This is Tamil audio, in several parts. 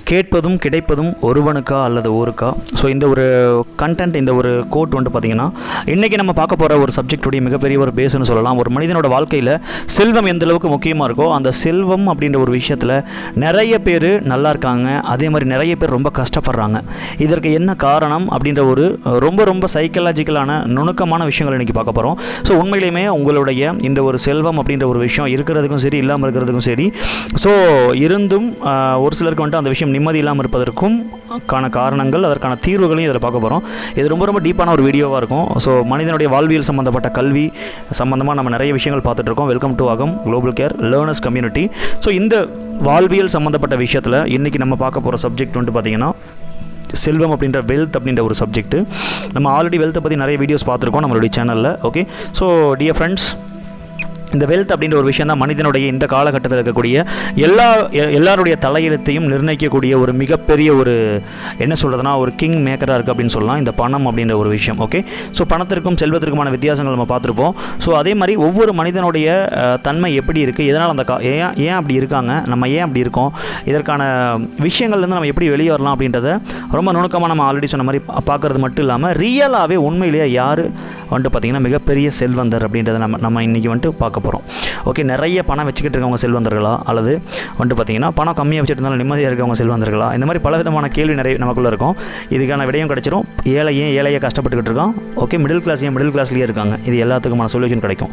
கேட்பதும் கிடைப்பதும் ஒருவனுக்கா அல்லது ஊருக்கா. ஸோ இந்த ஒரு கண்டென்ட், இந்த ஒரு கோட் வந்து பார்த்திங்கன்னா இன்றைக்கி நம்ம பார்க்க போகிற ஒரு சப்ஜெக்டுடைய மிகப்பெரிய ஒரு பேஸ்னு சொல்லலாம். ஒரு மனிதனோட வாழ்க்கையில் செல்வம் எந்த அளவுக்கு முக்கியமாக இருக்கோ, அந்த செல்வம் அப்படின்ற ஒரு விஷயத்தில் நிறைய பேர் நல்லா இருக்காங்க, அதே மாதிரி நிறைய பேர் ரொம்ப கஷ்டப்படுறாங்க. இதற்கு என்ன காரணம் அப்படின்ற ஒரு ரொம்ப ரொம்ப சைக்கலாஜிக்கலான நுணுக்கமான விஷயங்கள் இன்றைக்கி பார்க்க போகிறோம். ஸோ உண்மையிலேயுமே உங்களுடைய இந்த ஒரு செல்வம் அப்படின்ற ஒரு விஷயம் இருக்கிறதுக்கும் சரி, இல்லாமல் இருக்கிறதுக்கும் சரி, ஸோ இருந்தும் ஒரு சிலருக்கு வந்துட்டு அந்த விஷயம் நிம்மதி இல்லாமல் இருப்பதற்கும் காரணங்கள், அதற்கான தீர்வுகளையும் இதில் பார்க்க போகிறோம். இது ரொம்ப ரொம்ப டீப்பான ஒரு வீடியோவாக இருக்கும். ஸோ மனிதனுடைய வாழ்வியல் சம்மந்தப்பட்ட கல்வி சம்மந்தமாக நம்ம நிறைய விஷயங்கள் பார்த்துட்ருக்கோம். வெல்கம் டு அகம் global care learners community. So இந்த வாழ்வியல் சம்மந்தப்பட்ட விஷயத்தில் இன்றைக்கி நம்ம பார்க்க போகிற சப்ஜெக்ட் வந்து பார்த்திங்கன்னா செல்வம் அப்படின்ற வெல்த் அப்படின்ற ஒரு சப்ஜெக்ட்டு. நம்ம ஆல்ரெடி வெல்த்தை பற்றி நிறைய வீடியோஸ் பார்த்துருக்கோம் நம்மளுடைய சேனலில். ஓகே, ஸோ டியர் ஃப்ரெண்ட்ஸ், இந்த வெல்த் அப்படின்ற ஒரு விஷயம் தான் மனிதனுடைய இந்த காலகட்டத்தில் இருக்கக்கூடிய எல்லாருடைய தலையெழுத்தையும் நிர்ணயிக்கக்கூடிய ஒரு மிகப்பெரிய ஒரு என்ன சொல்கிறதுனா ஒரு கிங் மேக்கராக இருக்குது அப்படின்னு சொல்லலாம், இந்த பணம் அப்படின்ற ஒரு விஷயம். ஓகே, ஸோ பணத்திற்கும் செல்வத்திற்குமான வித்தியாசங்கள் நம்ம பார்த்துருப்போம். ஸோ அதே மாதிரி ஒவ்வொரு மனிதனுடைய தன்மை எப்படி இருக்குது, எதனால் அந்த ஏன் அப்படி இருக்காங்க, நம்ம ஏன் அப்படி இருக்கோம், இதற்கான விஷயங்கள்லேருந்து நம்ம எப்படி வெளியே வரலாம் அப்படின்றத ரொம்ப நுணுக்கமாக நம்ம ஆல்ரெடி சொன்ன மாதிரி பார்க்குறது மட்டும் இல்லாமல் ரியலாகவே உண்மையிலேயே யார் வந்துட்டு பார்த்திங்கன்னா மிகப்பெரிய செல்வந்தர் அப்படின்றத நம்ம இன்றைக்கி வந்துட்டு பார்க்க போகிறோம். ஓகே, நிறைய பணம் வச்சுக்கிட்டு இருக்கவங்க செல்வந்தர்களா, அல்லது வந்துட்டு பார்த்தீங்கன்னா பணம் கம்மியாக வச்சுட்டு இருந்தாலும் நிம்மதியாக இருக்கவங்க செல்வந்தர்களா, இந்த மாதிரி பல விதமான கேள்வி நிறைய நமக்குள்ளே இருக்கும். இதுக்கான விடயம் கிடச்சிரும். ஏழையே கஷ்டப்பட்டுக்கிட்டு இருக்கான். ஓகே, மிடில் கிளாஸ்லேயே இருக்காங்க. இது எல்லாத்துக்குமான சொல்யூஷன் கிடைக்கும்.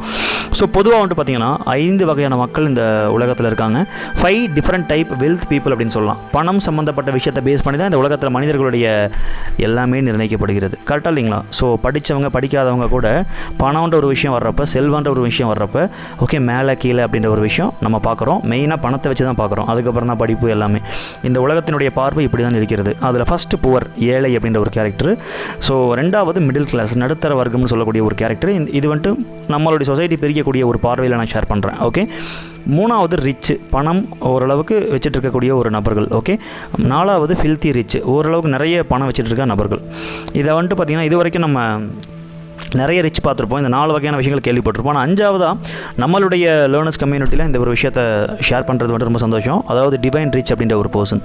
ஸோ பொதுவாக வந்துட்டு பார்த்தீங்கன்னா 5 வகையான மக்கள் இந்த உலகத்தில் இருக்காங்க. 5 டிஃப்ரெண்ட் டைப் வெல்த் பீப்புள் அப்படின்னு சொல்லலாம். பணம் சம்மந்தப்பட்ட விஷயத்தை பேஸ் பண்ணி தான் இந்த உலகத்தில் மனிதர்களுடைய எல்லாமே நிர்ணயிக்கப்படுகிறது. கரெக்டாக இல்லைங்களா? ஸோ படித்தவங்க படிக்காதவங்க கூட பணம்ன்ற ஒரு விஷயம் வர்றப்ப, செல்வன்ற ஒரு விஷயம் வர்றப்ப, ஓகே, மேலே கீழே அப்படின்ற ஒரு விஷயம் நம்ம பார்க்குறோம். மெயினாக பணத்தை வச்சு தான் பார்க்குறோம். அதுக்கப்புறம் தான் படிப்பு எல்லாமே. இந்த உலகத்தினுடைய பார்வை இப்படி தான் இருக்கிறது. அதில் ஃபஸ்ட்டு புவர், ஏழை அப்படின்ற ஒரு கேரக்டர். ஸோ ரெண்டாவது மிடில் கிளாஸ், நடுத்தர வர்க்கம்னு சொல்லக்கூடிய ஒரு கேரக்டர். இது வந்துட்டு நம்மளுடைய சொசைட்டி பிரிக்கக்கூடிய ஒரு பார்வையில் நான் ஷேர் பண்ணுறேன். ஓகே, மூணாவது ரிச், பணம் ஓரளவுக்கு வச்சுட்டு இருக்கக்கூடிய ஒரு நபர்கள். ஓகே, நாலாவது ஃபில்த்தி ரிச், ஓரளவுக்கு நிறைய பணம் வச்சுட்டு இருக்க நபர்கள். இதை வந்துட்டு பார்த்திங்கன்னா இது வரைக்கும் நம்ம நிறைய ரிச் பார்த்துருப்போம், இந்த 4 வகையான விஷயங்கள் கேள்விப்பட்டிருப்போம். ஆனால் 5ஆவதாக நம்மளுடைய லேர்னர்ஸ் கம்யூனிட்டியில் இந்த ஒரு விஷயத்தை ஷேர் பண்ணுறது வந்துட்டு ரொம்ப சந்தோஷம். அதாவது டிவைன் ரிச் அப்படின்ற ஒரு பர்சன்,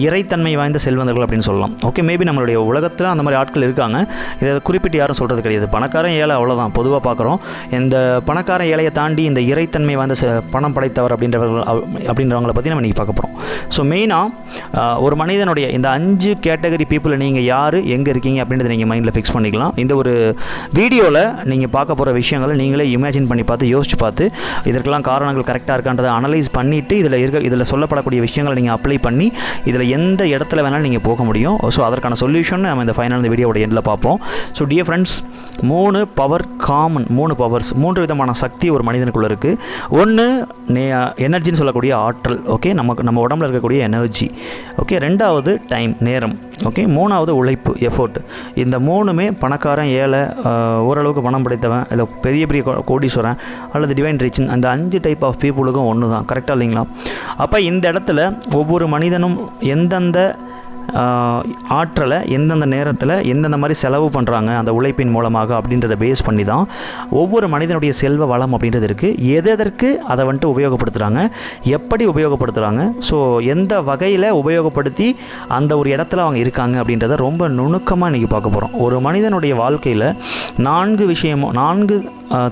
இறைத்தன்மை வாய்ந்த செல்வந்தர்கள் அப்படின்னு சொல்லலாம். ஓகே, மேபி நம்மளுடைய உலகத்தில் அந்த மாதிரி ஆட்கள் இருக்காங்க. இதை குறிப்பிட்டு யாரும் சொல்கிறது கிடையாது. பணக்காரன் ஏழை அவ்வளோதான் பொதுவாக பார்க்குறோம். இந்த பணக்காரன் ஏழையை தாண்டி இந்த இறைத்தன்மை வாய்ந்த பணம் படைத்தவர் அப்படின்றவங்களை பற்றி நம்ம இன்றைக்கி பார்க்க போகிறோம். ஸோ மெயினாக ஒரு மனிதனுடைய இந்த 5 கேட்டகரி பீப்புளை நீங்கள் யார், எங்கே இருக்கீங்க அப்படின்றத நீங்கள் மைண்டில் ஃபிக்ஸ் பண்ணிக்கலாம். இந்த ஒரு வீடியோவில் நீங்கள் பார்க்க போகிற விஷயங்களை நீங்களே இமேஜின் பண்ணி பார்த்து, யோசிச்சு பார்த்து, இதற்கெல்லாம் காரணங்கள் கரெக்டாக இருக்கான்றதை அனலைஸ் பண்ணிவிட்டு இதில் சொல்லப்படக்கூடிய விஷயங்களை நீங்கள் அப்ளை பண்ணி இதில் எந்த இடத்துல வேணாலும் நீங்கள் போக முடியும். ஸோ அதற்கான சொல்யூஷன் நம்ம இந்த ஃபைனல் இந்த வீடியோட எண்டில் பார்ப்போம். ஸோ டியர் ஃப்ரெண்ட்ஸ், 3 பவர்ஸ், 3 விதமான சக்தி ஒரு மனிதனுக்குள்ளே இருக்குது. ஒன்று எனர்ஜின்னு சொல்லக்கூடிய ஆற்றல். ஓகே, நம்ம உடம்புல இருக்கக்கூடிய எனர்ஜி. ஓகே, ரெண்டாவது டைம், நேரம். ஓகே, மூணாவது உழைப்பு, எஃபோர்ட். இந்த 3மே பணக்காரன் ஏழை, ஓரளவுக்கு பணம் படைத்தவன், இல்லை பெரிய கோடீஸ்வரன் அல்லது டிவைன் ரிச், அந்த 5 டைப் ஆஃப் பீப்புளுக்கும் ஒன்று தான். கரெக்டாக இல்லைங்களா? அப்போ இந்த இடத்துல ஒவ்வொரு மனிதனும் எந்தெந்த ஆற்றலை எந்தெந்த நேரத்தில் எந்தெந்த மாதிரி செலவு பண்ணுறாங்க அந்த உழைப்பின் மூலமாக அப்படின்றத பேஸ் பண்ணி தான் ஒவ்வொரு மனிதனுடைய செல்வ வளம் அப்படின்றது இருக்குது. எதற்கு அதை வந்துட்டு உபயோகப்படுத்துகிறாங்க, எப்படி உபயோகப்படுத்துகிறாங்க, ஸோ எந்த வகையில் உபயோகப்படுத்தி அந்த ஒரு இடத்துல அவங்க இருக்காங்க அப்படின்றத ரொம்ப நுணுக்கமாக இன்றைக்கி பார்க்க போகிறோம். ஒரு மனிதனுடைய வாழ்க்கையில் 4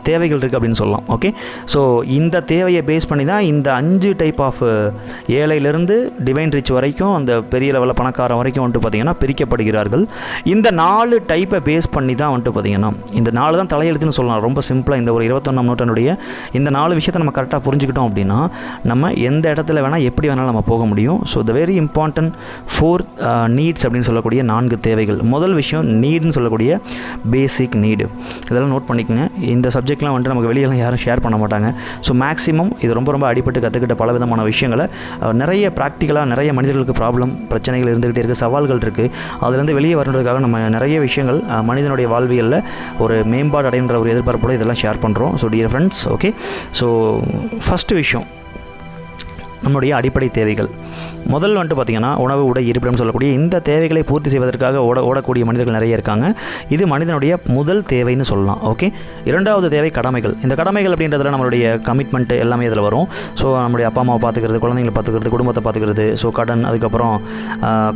தேவைகள் இருக்குது அப்படின்னு சொல்லலாம். ஓகே, ஸோ இந்த தேவையை பேஸ் பண்ணி தான் இந்த 5 டைப் ஆஃப் ஏழையிலேருந்து டிவைன் ரிச் வரைக்கும், அந்த பெரிய லெவலில் பணக்காரன் வரைக்கும் வந்துட்டு பார்த்திங்கன்னா பிரிக்கப்படுகிறார்கள். இந்த 4 டைப்பை பேஸ் பண்ணி தான் வந்துட்டு பார்த்திங்கன்னா இந்த 4 தான் தலையெழுத்துன்னு சொல்லலாம். ரொம்ப சிம்பிளாக இந்த ஒரு 21ஆம் நூற்றாண்டுடைய இந்த 4 விஷயத்தை நம்ம கரெக்டாக புரிஞ்சுக்கிட்டோம் அப்படின்னா நம்ம எந்த இடத்துல வேணால் எப்படி வேணாலும் நம்ம போக முடியும். So the very important 4 needs அப்படின்னு சொல்லக்கூடிய 4 தேவைகள். முதல் விஷயம் நீடுன்னு சொல்லக்கூடிய பேசிக் நீடு. இதெல்லாம் நோட் பண்ணிக்கோங்க. இந்த சப்ஜெக்ட்லாம் வந்துட்டு நமக்கு வெளியெல்லாம் யாரும் ஷேர் பண்ண மாட்டாங்க. ஸோ மேக்ஸிமம் இது ரொம்ப ரொம்ப அடிபட்டு கற்றுக்கிட்ட பல விதமான விஷயங்களை நிறைய ப்ராக்டிக்கலாக நிறைய மனிதர்களுக்கு பிரச்சனைகள் இருந்துக்கிட்டே இருக்குது, சவால்கள் இருக்குது. அதுலேருந்து வெளியே வரணுன்றதுக்காக நம்ம நிறைய விஷயங்கள் மனிதனுடைய வாழ்வியலில் ஒரு மேம்பாடு அடைகின்ற ஒரு எதிர்பார்ப்போடு இதெல்லாம் ஷேர் பண்ணுறோம். So dear friends, okay, so first விஷயம் நம்முடைய அடிப்படை தேவைகள். முதல் வந்துட்டு பார்த்திங்கன்னா உணவு, உடை, இருப்பிடம் சொல்லக்கூடிய இந்த தேவைகளை பூர்த்தி செய்வதற்காக ஓடக்கூடிய மனிதர்கள் நிறைய இருக்காங்க. இது மனிதனுடைய முதல் தேவைன்னு சொல்லலாம். ஓகே, இரண்டாவது தேவை கடமைகள். இந்த கடமைகள் அப்படின்றதுல நம்மளுடைய கமிட்மெண்ட் எல்லாமே இதில் வரும். ஸோ நம்மளுடைய அப்பா அம்மாவை பார்த்துக்கிறது, குழந்தைங்களை பார்த்துக்கிறது, குடும்பத்தை பார்த்துக்கிறது, ஸோ கடன், அதுக்கப்புறம்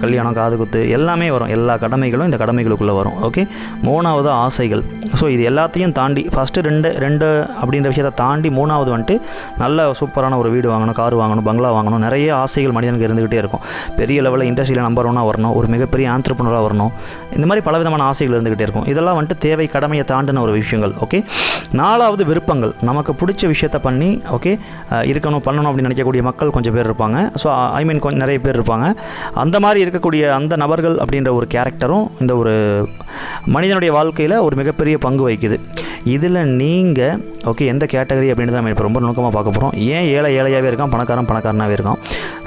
கல்யாணம், காது குத்து எல்லாமே வரும். எல்லா கடமைகளும் இந்த கடமைகளுக்குள்ளே வரும். ஓகே, மூணாவது ஆசைகள். ஸோ இது எல்லாத்தையும் தாண்டி ஃபஸ்ட்டு ரெண்டு அப்படின்ற விஷயத்தை தாண்டி மூணாவது வந்துட்டு நல்ல சூப்பரான ஒரு வீடு வாங்கணும், கார் வாங்கணும், பங்களா வாங்கணும். நிறைய ஆசைகள் மனிதனுக்கு இருந்துகிட்டே இருக்கும். பெரிய லெவலில் இண்டஸ்ட்ரியில் நம்பர் 1 வரணும், ஒரு மிகப்பெரிய ஆண்டர்ப்ரனராக வரணும். இந்த மாதிரி பலவிதமான ஆசைகள் இருந்துகிட்டே இருக்கும். இதெல்லாம் வந்துட்டு தேவை, கடமையை தாண்டின ஒரு விஷயங்கள். ஓகே, நாலாவது விருப்பங்கள். நமக்கு பிடிச்ச விஷயத்தை பண்ணி ஓகே இருக்கணும், பண்ணணும் அப்படின்னு நினைக்கக்கூடிய மக்கள் கொஞ்சம் பேர் இருப்பாங்க. ஸோ கொஞ்சம் நிறைய பேர் இருப்பாங்க. அந்த மாதிரி இருக்கக்கூடிய அந்த நபர்கள் அப்படின்ற ஒரு கேரக்டரும் இந்த ஒரு மனிதனுடைய வாழ்க்கையில் ஒரு மிகப்பெரிய பங்கு வகிக்குது. இதில் நீங்கள் ஓகே எந்த கேட்டகரி அப்படின்றத நம்ம இப்போ ரொம்ப நுணுக்கமாக பார்க்க போகிறோம். ஏன் ஏழையாகவே இருக்கான், பணக்காரனாகவே இருக்கான்.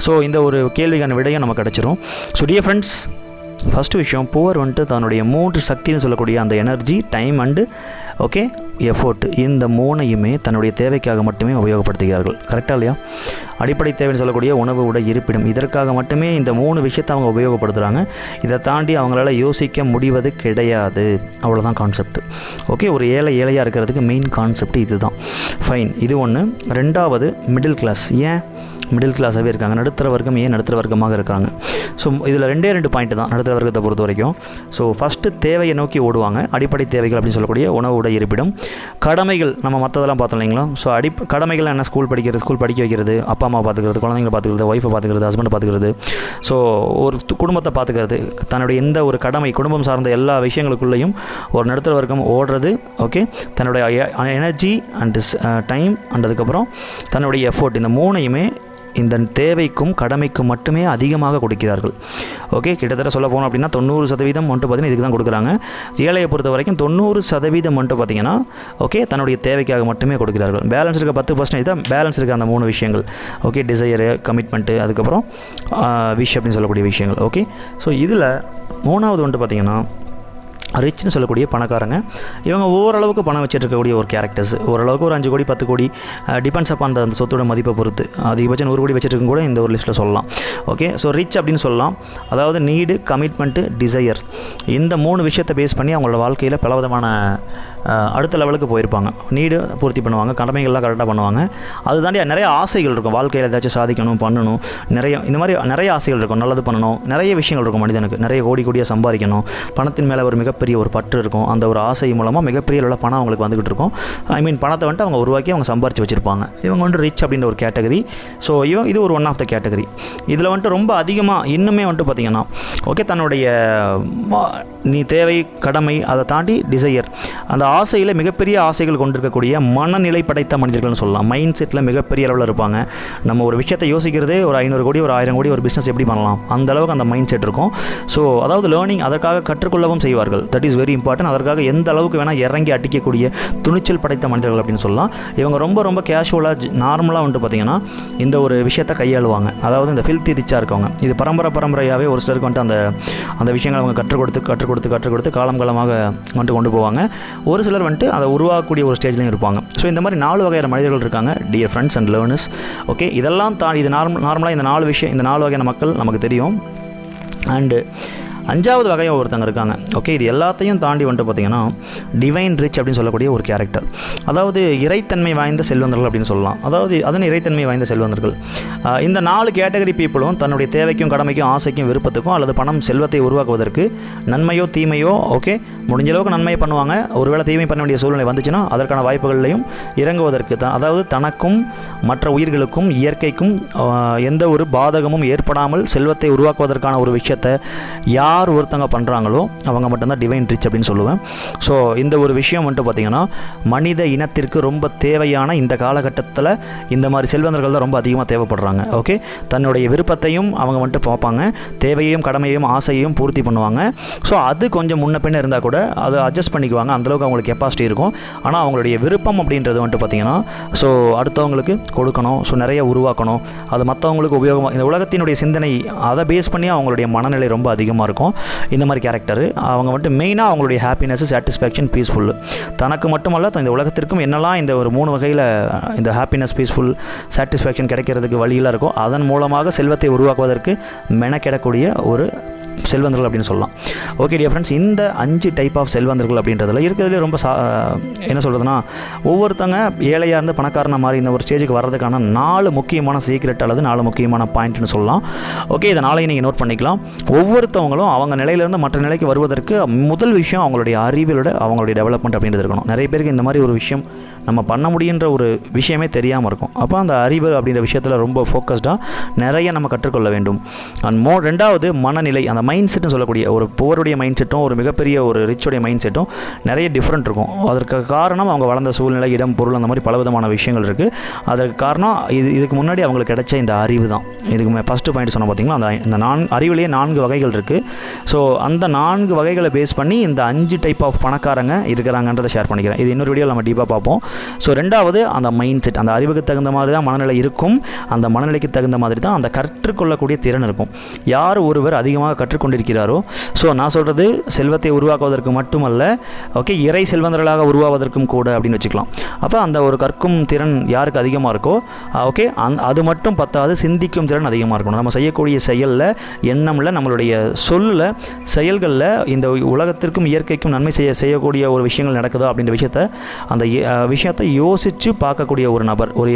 ஸோ இந்த ஒரு கேள்விக்கான விடையும் நமக்கு கிடச்சிரும். ஸோ டியர் ஃப்ரெண்ட்ஸ், ஃபஸ்ட்டு விஷயம், புவர் வந்துட்டு தன்னுடைய 3 சக்தின்னு சொல்லக்கூடிய அந்த energy, time and okay effort, இந்த 3ஐயுமே தன்னுடைய தேவைக்காக மட்டுமே உபயோகப்படுத்துகிறார்கள். கரெக்டாக இல்லையா? அடிப்படை தேவைன்னு சொல்லக்கூடிய உணவு, உடை, இருப்பிடம், இதற்காக மட்டுமே இந்த 3 விஷயத்தை அவங்க உபயோகப்படுத்துகிறாங்க. இதை தாண்டி அவங்களால யோசிக்க முடிவது கிடையாது. அவ்வளோதான் கான்செப்ட். ஓகே, ஒரு ஏழையாக இருக்கிறதுக்கு மெயின் கான்செப்ட் இது தான். ஃபைன், இது ஒன்று. ரெண்டாவது மிடில் கிளாஸ். ஏன் மிடில் கிளாஸாகவே இருக்காங்க? நடுத்தர வர்க்கம் ஏன் நடுத்தர வர்க்கமாக இருக்காங்க? ஸோ இதில் 2 பாயிண்ட் தான் நடுத்தர வர்க்கத்தை பொறுத்த வரைக்கும். ஸோ ஃபஸ்ட்டு தேவையை நோக்கி ஓடுவாங்க. அடிப்படை தேவைகள் அப்படின்னு சொல்லக்கூடிய உணவு, உடை, இருப்பிடம். கடமைகள் நம்ம மற்றதெல்லாம் பார்த்தோம் இல்லைங்களா? ஸோ கடமைகள் என்ன? ஸ்கூல் படிக்க வைக்கிறது, அப்பா அம்மா பார்த்துக்கிறது, குழந்தைங்களை பார்த்துக்கிறது, ஒய்ஃபை பார்த்துக்கிறது, ஹஸ்பண்டை பார்த்துக்கிறது, ஸோ ஒரு குடும்பத்தை பார்த்துக்கிறது. தன்னுடைய எந்த ஒரு கடமை, குடும்பம் சார்ந்த எல்லா விஷயங்களுக்குள்ளேயும் ஒரு நடுத்தர வர்க்கம் ஓடுறது. ஓகே, தன்னுடைய எனர்ஜி அண்ட் டைம் அண்ட் அதுக்கப்புறம் தன்னுடைய எஃபோர்ட், இந்த 3ஐயுமே இந்த தேவைக்கும் கடமைக்கும் மட்டுமே அதிகமாக கொடுக்கிறார்கள். ஓகே, கிட்டத்தட்ட சொல்ல போனோம் அப்படின்னா 90% மட்டும் பார்த்திங்கன்னா இதுக்கு தான் கொடுக்குறாங்க. ஏழையை பொறுத்த வரைக்கும் 90% மட்டும் பார்த்திங்கன்னா ஓகே தன்னுடைய தேவைக்காக மட்டுமே கொடுக்கிறார்கள். பேலன்ஸ் இருக்க 10% தான் பேலன்ஸ் இருக்க அந்த 3 விஷயங்கள். ஓகே, டிசையரு, கமிட்மெண்ட்டு, அதுக்கப்புறம் விஷ் அப்படின்னு சொல்லக்கூடிய விஷயங்கள். ஓகே, ஸோ இதில் மூணாவது வந்துட்டு பார்த்திங்கன்னா ரிச்னு சொல்லக்கூடிய பணக்காரங்க. இவங்க ஓரளவுக்கு பணம் வச்சுட்டு இருக்கக்கூடிய ஒரு கேரக்டர்ஸ். ஓரளவுக்கு ஒரு 5 கோடி 10 கோடி டிபெண்ட்ஸ் அப் அந்த சொத்தோட மதிப்பை பொறுத்து. அதிகபட்சம் 100 கோடி வச்சுருக்கும் கூட இந்த ஒரு லிஸ்ட்டில் சொல்லலாம். ஓகே, ஸோ ரிச் அப்படின்னு சொல்லலாம். அதாவது நீடு, கமிட்மெண்ட்டு, டிசையர், இந்த 3 விஷயத்தை பேஸ் பண்ணி அவங்களோட வாழ்க்கையில் பலவிதமான அடுத்த லெவலுக்கு போயிருப்பாங்க. நீடு பூர்த்தி பண்ணுவாங்க, கடமைகள்லாம் கரெக்டாக பண்ணுவாங்க. அது தாண்டி நிறைய ஆசைகள் இருக்கும். வாழ்க்கையில் ஏதாச்சும் சாதிக்கணும், பண்ணணும், இந்த மாதிரி நிறைய ஆசைகள் இருக்கும். நல்லது பண்ணணும், நிறைய விஷயங்கள் இருக்கும் மனிதனுக்கு. நிறைய கோடியாக சம்பாதிக்கணும், பணத்தின் மேலே ஒரு மிகப்பெரிய ஒரு பற்று இருக்கும். அந்த ஒரு ஆசை மூலமாக மிகப்பெரிய அளவில் பணம் அவங்களுக்கு வந்துகிட்டு இருக்கும். பணத்தை வந்துட்டு அவங்க உருவாக்கி அவங்க சம்பாரித்து வச்சுருப்பாங்க. இவங்க வந்துட்டு ரிச் அப்படின்ற ஒரு கேட்டகரி. ஸோ இது ஒரு ஒன் ஆஃப் த கேட்டகரி. இதில் வந்துட்டு ரொம்ப அதிகமாக இன்னுமே வந்துட்டு பார்த்திங்கன்னா ஓகே தன்னுடைய நீ தேவை, கடமை, அதை தாண்டி டிசையர், அந்த ஆசையில் மிகப்பெரிய ஆசைகள் கொண்டிருக்கக்கூடிய மனநிலை படைத்த மனிதர்கள்னு சொல்லலாம். மைண்ட் செட்டில் மிகப்பெரிய அளவில் இருப்பாங்க. நம்ம ஒரு விஷயத்தை யோசிக்கிறதே ஒரு 500 கோடி, ஒரு 1000 கோடி ஒரு பிஸ்னஸ் எப்படி பண்ணலாம், அந்த அளவுக்கு அந்த மைண்ட் செட் இருக்கும். ஸோ அதாவது லேர்னிங், அதற்காக கற்றுக்கொள்ளவும் செய்வார்கள். That is very important. அதற்காக எந்த அளவுக்கு வேணால் இறங்கி அடிக்கக்கூடிய துணிச்சல் படைத்த மனிதர்கள் அப்படின்னு சொல்லலாம். இவங்க ரொம்ப ரொம்ப கேஷுவலாக நார்மலாக வந்துட்டு பார்த்திங்கன்னா இந்த ஒரு விஷயத்தை கையாளுவாங்க. அதாவது இந்த ஃபில்த்தி ரிச்சாக இருக்கவங்க, இது பரம்பரையாகவே ஒரு சிலருக்கு வந்துட்டு அந்த விஷயங்களை அவங்க கற்றுக் கொடுத்து காலமாக வந்துட்டு கொண்டு போவாங்க. ஒரு சிலர் வந்துட்டு அதை உருவாக்கக்கூடிய ஒரு ஸ்டேஜ்லையும் இருப்பாங்க. ஸோ இந்த மாதிரி 4 வகையான மனிதர்கள் இருக்காங்க, dear friends and learners. Okay, இதெல்லாம் தாண்டி இது நார்மலாக இந்த 4 வகையான மக்கள் நமக்கு தெரியும். அண்டு 5வது வகையாக ஒருத்தங்க இருக்காங்க. ஓகே, இது எல்லாத்தையும் தாண்டி வந்துட்டு பார்த்திங்கன்னா டிவைன் ரிச் அப்படின்னு சொல்லக்கூடிய ஒரு கேரக்டர். அதாவது இறைத்தன்மை வாய்ந்த செல்வந்தர்கள் அப்படின்னு சொல்லலாம். அதாவது இறைத்தன்மை வாய்ந்த செல்வந்தர்கள். இந்த 4 கேட்டகரி பீப்புளும் தன்னுடைய தேவைக்கும், கடமைக்கும், ஆசைக்கும், விருப்பத்துக்கும் அல்லது பணம், செல்வத்தை உருவாக்குவதற்கு நன்மையோ தீமையோ ஓகே முடிஞ்ச அளவுக்கு நன்மையை பண்ணுவாங்க. ஒருவேளை தீமை பண்ண வேண்டிய சூழ்நிலை வந்துச்சுன்னா அதற்கான வாய்ப்புகளையும் இறங்குவதற்கு அதாவது தனக்கும் மற்ற உயிர்களுக்கும் இயற்கைக்கும் எந்த ஒரு பாதகமும் ஏற்படாமல் செல்வத்தை உருவாக்குவதற்கான ஒரு விஷயத்தை யார் ஒருத்தங்க பண்ணுறாங்களோ அவங்க மட்டும்தான் டிவைன் ரிச் அப்படின்னு சொல்லுவேன். ஸோ இந்த ஒரு விஷயம் வந்துட்டு பார்த்திங்கன்னா மனித இனத்திற்கு ரொம்ப தேவையான இந்த காலகட்டத்தில் இந்த மாதிரி செல்வந்தர்கள் தான் ரொம்ப அதிகமாக தேவைப்படுறாங்க. ஓகே, தன்னுடைய விருப்பத்தையும் அவங்க வந்துட்டு பார்ப்பாங்க, தேவையையும் கடமையையும் ஆசையையும் பூர்த்தி பண்ணுவாங்க. ஸோ அது கொஞ்சம் முன்ன பின்ன இருந்தால் கூட அதை அட்ஜஸ்ட் பண்ணிக்குவாங்க. அந்தளவுக்கு அவங்களுக்கு கெப்பாசிட்டி இருக்கும். ஆனால் அவங்களுடைய விருப்பம் அப்படின்றது வந்துட்டு பார்த்திங்கன்னா ஸோ அடுத்தவங்களுக்கு கொடுக்கணும், ஸோ நிறைய உருவாக்கணும், அது மற்றவங்களுக்கு உபயோகமாக, இந்த உலகத்தினுடைய சிந்தனை அதை பேஸ் பண்ணி அவங்களுடைய மனநிலை ரொம்ப அதிகமாக இருக்கும். இருக்கும் இந்த மாதிரி கேரக்டர். அவங்க வந்துட்டு மெயினாக அவங்களுடைய ஹாப்பினஸ், சாட்டிஸ்ஃபேக்ஷன், பீஸ்ஃபுல். தனக்கு மட்டுமல்ல இந்த உலகத்திற்கும் என்னெல்லாம் இந்த ஒரு 3 வகையில் இந்த ஹாப்பினஸ், பீஸ்ஃபுல், சாட்டிஸ்ஃபேக்ஷன் கிடைக்கிறதுக்கு வழியெல்லாம் இருக்கும். அதன் மூலமாக செல்வத்தை உருவாக்குவதற்கு மெனக்கிடக்கூடிய ஒரு செல்வந்தர்கள் அப்படின்னு சொல்லலாம். ஓகே டியர் ஃப்ரெண்ட்ஸ், இந்த 5 டைப் ஆஃப் செல்வந்தர்கள் அப்படின்றதுல இருக்கிறதுலே ரொம்ப என்ன சொல்கிறதுனா, ஒவ்வொருத்தங்க ஏழையாக இருந்து பணக்காரனை மாதிரி இந்த ஒரு ஸ்டேஜுக்கு வர்றதுக்கான 4 முக்கியமான சீக்ரெட் அல்லது 4 முக்கியமான பாயிண்ட்னு சொல்லலாம். ஓகே, இதை நாளைக்கு நீங்கள் நோட் பண்ணிக்கலாம். ஒவ்வொருத்தவங்களும் அவங்க நிலையிலேருந்து மற்ற நிலைக்கு வருவதற்கு முதல் விஷயம் அவங்களுடைய அறிவியலோட அவங்களுடைய டெவலப்மெண்ட் அப்படின்றது இருக்கணும். நிறைய பேருக்கு இந்த மாதிரி ஒரு விஷயம் நம்ம பண்ண முடியுன்ற ஒரு விஷயமே தெரியாமல் இருக்கும். அப்போ அந்த அறிவு அப்படின்ற விஷயத்தில் ரொம்ப ஃபோக்கஸ்டாக நிறைய நம்ம கற்றுக்கொள்ள வேண்டும். அண்ட் ரெண்டாவது மனநிலை, அந்த மைண்ட் செட்னு சொல்லக்கூடிய ஒரு புவருடைய மைண்ட் செட்டும் ஒரு மிகப்பெரிய ஒரு ரிச்சுடைய மைண்ட் செட்டும் நிறைய டிஃப்ரெண்ட் இருக்கும். அதற்கு காரணம் அவங்க வளர்ந்த சூழ்நிலை, இடம், பொருள், அந்த மாதிரி பலவிதமான விஷயங்கள் இருக்குது. அதற்கு காரணம் இதுக்கு முன்னாடி அவங்களுக்கு கிடைச்ச இந்த அறிவு தான். இதுக்கு ஃபஸ்ட்டு பாயிண்ட் சொன்ன பார்த்தீங்களா, இந்த அறிவிலேயே 4 வகைகள் இருக்குது. ஸோ அந்த 4 வகைகளை பேஸ் பண்ணி இந்த 5 டைப் ஆஃப் பணக்காரங்க இருக்கிறாங்கன்றதை ஷேர் பண்ணிக்கிறேன். இது இன்னொரு வீடியோவில் நம்ம டீப்பாக பார்ப்போம். ஸோ ரெண்டாவது அந்த மைண்ட் செட், அந்த அறிவுக்கு தகுந்த மாதிரி தான் மனநிலை இருக்கும். அந்த மனநிலைக்கு தகுந்த மாதிரி தான் அந்த கற்றுக்கொள்ளக்கூடிய திறன் இருக்கும். யார் ஒருவர் அதிகமாக கற்றுக்கொண்டிருக்கிறாரோ, ஸோ நான் சொல்கிறது செல்வத்தை உருவாக்குவதற்கு மட்டுமல்ல, ஓகே, இறை செல்வந்தர்களாக உருவாவதற்கும் கூட அப்படின்னு வச்சுக்கலாம். அப்போ அந்த ஒரு கற்கும் திறன் யாருக்கு அதிகமாக இருக்கோ, ஓகே, அது மட்டும் பத்தாது, சிந்திக்கும் திறன் அதிகமாக இருக்கணும். நம்ம செய்யக்கூடிய செயலில், எண்ணமில், நம்மளுடைய சொல்லில், செயல்களில் இந்த உலகத்திற்கும் இயற்கைக்கும் நன்மை செய்யக்கூடிய ஒரு விஷயங்கள் நடக்குதோ அப்படின்ற அந்த விஷயத்தை யோசித்து பார்க்கக்கூடிய ஒரு நபர். ஒரு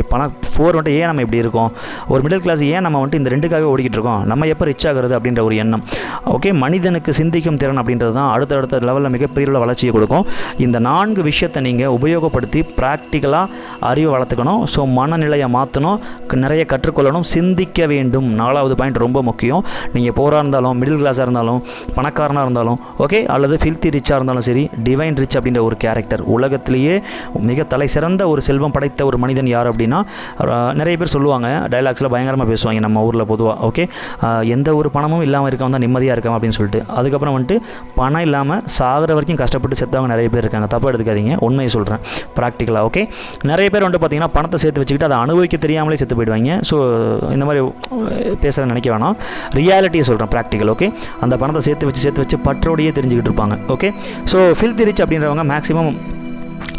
ஃபோர் வந்துட்டு ஏன் நம்ம இப்படி இருக்கோம், ஒரு மிடில் கிளாஸ் ஏன் நம்ம வந்துட்டு இந்த 2க்காகவே ஓடிக்கிட்டு இருக்கோம், நம்ம எப்போ ரிச் ஆகிறது அப்படின்ற ஒரு எண்ணம். ஓகே, மனிதனுக்கு சிந்திக்கும் திறன் அப்படின்றது தான் அடுத்த லெவலில் மிகப்பெரிய வளர்ச்சியை கொடுக்கும். இந்த 4 விஷயத்தை நீங்கள் உபயோகப்படுத்தி ப்ராக்டிக்கலாக அறிவை வளர்த்துக்கணும். ஸோ மனநிலையை மாற்றணும், நிறைய கற்றுக்கொள்ளணும், சிந்திக்க வேண்டும். 4வது பாயிண்ட் ரொம்ப முக்கியம். நீங்கள் போராக இருந்தாலும், மிடில் கிளாஸாக இருந்தாலும், பணக்காரனாக இருந்தாலும், ஓகே, அல்லது ஃபில்த்தி ரிச்சாக இருந்தாலும் சரி, டிவைன் ரிச் அப்படின்ற ஒரு கேரக்டர், உலகத்திலேயே மிக தலை சிறந்த ஒரு செல்வம் படைத்த ஒரு மனிதன் யார் அப்படின்னா, நிறைய பேர் சொல்லுவாங்க, டைலாக்ஸில் பயங்கரமாக பேசுவாங்க நம்ம ஊரில் பொதுவாக. ஓகே, எந்த ஒரு பணமும் இல்லாமல் இருக்கவங்க தான் நிம்மதியாக இருக்காங்க அப்படின்னு சொல்லிட்டு. அதுக்கப்புறம் வந்துட்டு பணம் இல்லாமல் சாகிற வரைக்கும் கஷ்டப்பட்டு செத்தவங்க நிறைய பேர் இருக்காங்க. தப்பாக எடுத்துக்காதீங்க, உண்மையை சொல்கிறேன் ப்ராக்டிக்கலாக. ஓகே, நிறைய பேர் வந்துட்டு பார்த்தீங்கன்னா பணத்தை சேர்த்து வச்சுக்கிட்டு அதை அனுபவிக்க தெரியாமலே செத்து போயிடுவாங்க. ஸோ இந்த மாதிரி பேசுகிற நினைக்க வேணாம், ரியாலிட்டியை சொல்கிறேன், ப்ராக்டிக்கல். ஓகே, அந்த பணத்தை சேர்த்து வச்சு பற்றோடையே தெரிஞ்சுக்கிட்டு இருப்பாங்க. ஓகே, ஸோ ஃபில்த்தி ரிச் அப்படின்றவங்க மேக்ஸிமம்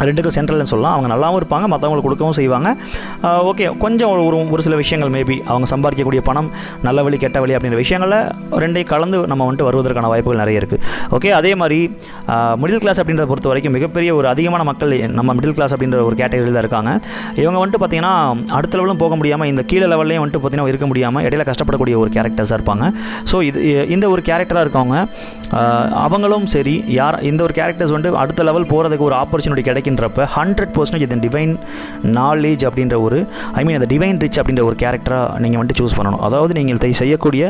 2க்கும் சென்ட்ரல்னு சொல்லலாம். அவங்க நல்லாவும் இருப்பாங்க, மற்றவங்களுக்கு கொடுக்கவும் செய்வாங்க. ஓகே, கொஞ்சம் ஒரு சில விஷயங்கள் மேபி அவங்க சம்பாதிக்கக்கூடிய பணம் நல்ல வழி கெட்ட வழி அப்படின்ற விஷயங்களில் 2ஐயும் கலந்து நம்ம வந்துட்டு வருவதற்கான வாய்ப்புகள் நிறைய இருக்குது. ஓகே, அதே மாதிரி மிடில் கிளாஸ் அப்படின்றத பொறுத்த வரைக்கும் மிகப்பெரிய ஒரு அதிகமான மக்கள் நம்ம மிடில் கிளாஸ் அப்படின்ற ஒரு கேட்டகரியில் தான் இருக்காங்க. இவங்க வந்துட்டு பார்த்திங்கன்னா அடுத்த லெவலும் போக முடியாமல், இந்த கீழே லெவல்லையும் வந்துட்டு பார்த்திங்கன்னா இருக்க முடியாமல் இடையில கஷ்டப்படக்கூடிய ஒரு கேரக்டர்ஸாக இருப்பாங்க. ஸோ இந்த ஒரு கேரக்டராக இருக்கவங்க அவங்களும் சரி, இந்த ஒரு கேரக்டர்ஸ் வந்துட்டு அடுத்த லெவல் போகிறதுக்கு ஒரு ஆப்பர்ச்சுனிட்டி கிடைக்கின்றப்ப 100% இந்த டிவைன் நாலேஜ் அப்படின்ற ஒரு அந்த டிவைன் ரிச் அப்படின்ற ஒரு கேரக்டராக நீங்கள் வந்துட்டு சூஸ் பண்ணணும். அதாவது நீங்கள் செய்யக்கூடிய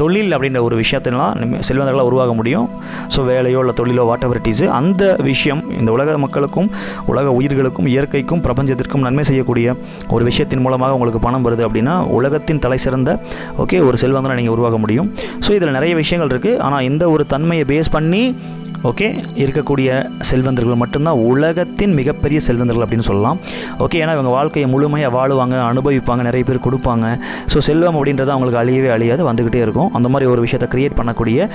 தொழில் அப்படின்ற ஒரு விஷயத்திலாம் செல்வந்தர்களாக உருவாக முடியும். ஸோ வேலையோ இல்லை தொழிலோ வாட் எவர் இட் இஸ், அந்த விஷயம் இந்த உலக மக்களுக்கும், உலக உயிர்களுக்கும், இயற்கைக்கும், பிரபஞ்சத்திற்கும் நன்மை செய்யக்கூடிய ஒரு விஷயத்தின் மூலமாக உங்களுக்கு பணம் வருது அப்படின்னா உலகத்தின் தலை சிறந்த ஓகே ஒரு செல்வந்தரை நீங்கள் உருவாக முடியும். ஸோ இதில் நிறைய விஷயங்கள் இருக்குது. ஆனால் இந்த ஒரு தன்மையை பேஸ் பண்ணி ஓகே இருக்கக்கூடிய செல்வந்தர்கள் மட்டும்தான் உலகத்தின் மிகப்பெரிய செல்வந்தர்கள் அப்படின்னு சொல்லலாம். ஓகே, ஏன்னா இவங்க வாழ்க்கையை முழுமையாக வாழுவாங்க, அனுபவிப்பாங்க, நிறைய பேர் கொடுப்பாங்க. ஸோ செல்வம் அப்படின்றது அவங்களுக்கு அழியவே அழியாது, வந்துக்கிட்டே இருக்கும். அந்த மாதிரி ஒரு விஷயத்தை க்ரியேட் பண்ணக்கூடிய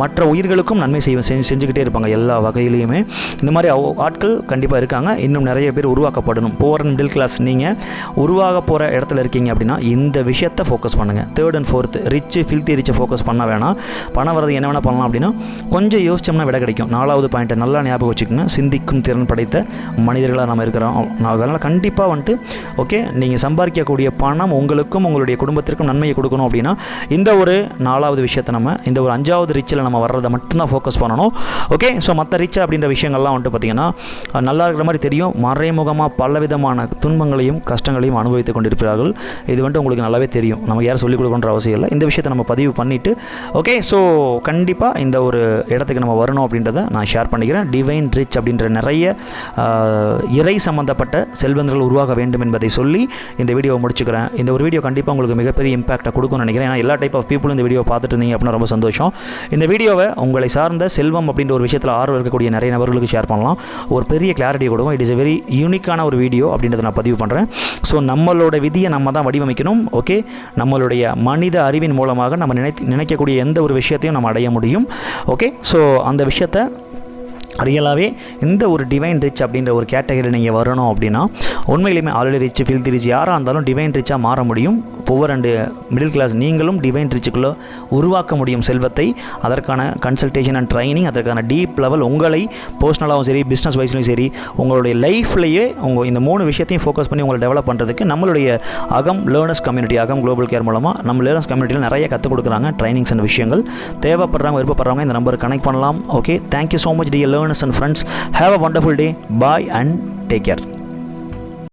மற்ற உயிர்களுக்கும் நன்மை செஞ்சுக்கிட்டே இருப்பாங்க எல்லா வகையிலையுமே. இந்த மாதிரி ஆட்கள் கண்டிப்பாக இருக்காங்க. இன்னும் நிறைய பேர் உருவாக்கப்படணும். போகிற மிடில் கிளாஸ் நீங்கள் உருவாக போகிற இடத்துல இருக்கீங்க அப்படின்னா இந்த விஷயத்தை ஃபோக்கஸ் பண்ணுங்கள். 3rd and 4th rich filthy ரிச்சை ஃபோக்கஸ் பண்ண வேணாம். பணம் வரது என்ன வேணால் பண்ணலாம் அப்படின்னா கொஞ்சம் யோசிச்சோம்னா விட கிடைக்கும். 4வது பாயிண்ட்டை நல்லா ஞாபகம் வச்சுக்கோங்க. சிந்திக்கும் திறன் படைத்த மனிதர்களாக நம்ம இருக்கிறோம். அதனால் கண்டிப்பாக வந்துட்டு ஓகே நீங்கள் சம்பாதிக்கக்கூடிய பணம் உங்களுக்கும் உங்களுடைய குடும்பத்திற்கும் நன்மையை கொடுக்கணும் அப்படின்னா இந்த ஒரு 4வது விஷயத்தை நம்ம இந்த ஒரு 5வது ரிச்சில் நம்ம வர்றதை மட்டும்தான் ஃபோக்கஸ் பண்ணணும். ஓகே, ஸோ மற்ற ரிச் அப்படின்ற விஷயங்கள்லாம் வந்துட்டு பார்த்திங்கன்னா நல்லா இருக்கிற மாதிரி தெரியும், மறைமுகமாக பலவிதமான துன்பங்களையும் கஷ்டங்களையும் அனுபவித்து கொண்டிருக்கிறார்கள். இது வந்துட்டு உங்களுக்கு நல்லாவே தெரியும், நமக்கு யாரும் சொல்லிக் கொடுக்கணுன்ற அவசியம் இல்லை. இந்த விஷயத்தை நம்ம பதிவு பண்ணிவிட்டு ஓகே, ஸோ கண்டிப்பாக இந்த ஒரு இடத்துக்கு நம்ம வரணும் அப்படின்றத நான் ஷேர் பண்ணிக்கிறேன். டிவைன் ரிச் அப்படின்ற நிறைய இறை சம்பந்தப்பட்ட செல்வந்தர்கள் உருவாக வேண்டும் என்பதை சொல்லி இந்த வீடியோவை முடிச்சுக்கிறேன். இந்த ஒரு வீடியோ கண்டிப்பாக உங்களுக்கு மிகப்பெரிய இம்பாக்டை கொடுக்கும்னு நினைக்கிறேன். ஏன்னா எல்லா டைப் ஆஃப் பீப்புளும் இந்த வீடியோ பார்த்துட்டு இருந்தீங்க அப்படின்னா ரொம்ப சந்தோஷம். இந்த வீடியோவை உங்களை சார்ந்த செல்வம் அப்படின்ற ஒரு விஷயத்தில் ஆர்வம் இருக்கக்கூடிய நிறைய நபர்களுக்கு ஷேர் பண்ணலாம். ஒரு பெரிய கிளாரிட்டி கொடுக்கும். இட் இஸ் a வெரி யூனிக்கான ஒரு வீடியோ அப்படின்றத நான் பதிவு பண்ணுறேன். ஸோ நம்மளோட விதியை நம்ம தான் வடிவமைக்கணும். ஓகே, நம்மளுடைய மனித அறிவின் மூலமாக நம்ம நினைக்கக்கூடிய எந்த ஒரு விஷயத்தையும் நம்ம அடைய முடியும். ஓகே, ஸோ அந்த விஷயத்தை ரியலாகவே இந்த ஒரு டிவைன் ரிச் அப்படின்ற ஒரு கேட்டகரி நீங்கள் வரணும் அப்படின்னா உண்மையிலுமே ஆல்ரெடி ரிச் ஃபில்தி ரிச் யாராக இருந்தாலும் டிவைன் ரிச்சாக மாற முடியும். ஒவ்வொரு ரெண்டு மிடில் கிளாஸ் நீங்களும் டிவைன் ரிச்சுக்குள்ளே உருவாக்க முடியும் செல்வத்தை. அதற்கான கன்சல்டேஷன் அண்ட் ட்ரைனிங், அதற்கான டீப் லெவல் உங்களை பர்சனலாகவும் சரி பிஸ்னஸ் வைஸ்லையும் சரி உங்களுடைய லைஃப்லேயே இந்த 3 விஷயத்தையும் ஃபோக்கஸ் பண்ணி உங்களை டெவலப் பண்ணுறதுக்கு நம்மளுடைய அகம் லேர்னர்ஸ் கம்யூனிட்டி, அகம் குளோபல் கேர் மூலமாக நம்ம லேர்னர்ஸ் கம்யூனிட்டியில் நிறைய கற்றுக் கொடுக்குறாங்க ட்ரைனிங்ஸ் அண்ட் விஷயங்கள். தேவைப்படுறவங்க விருப்பப்படுறவங்க இந்த நம்பருக்கு கனெக்ட் பண்ணலாம். Okay, thank you so much dear learners and friends. Have a wonderful day. Bye and take care.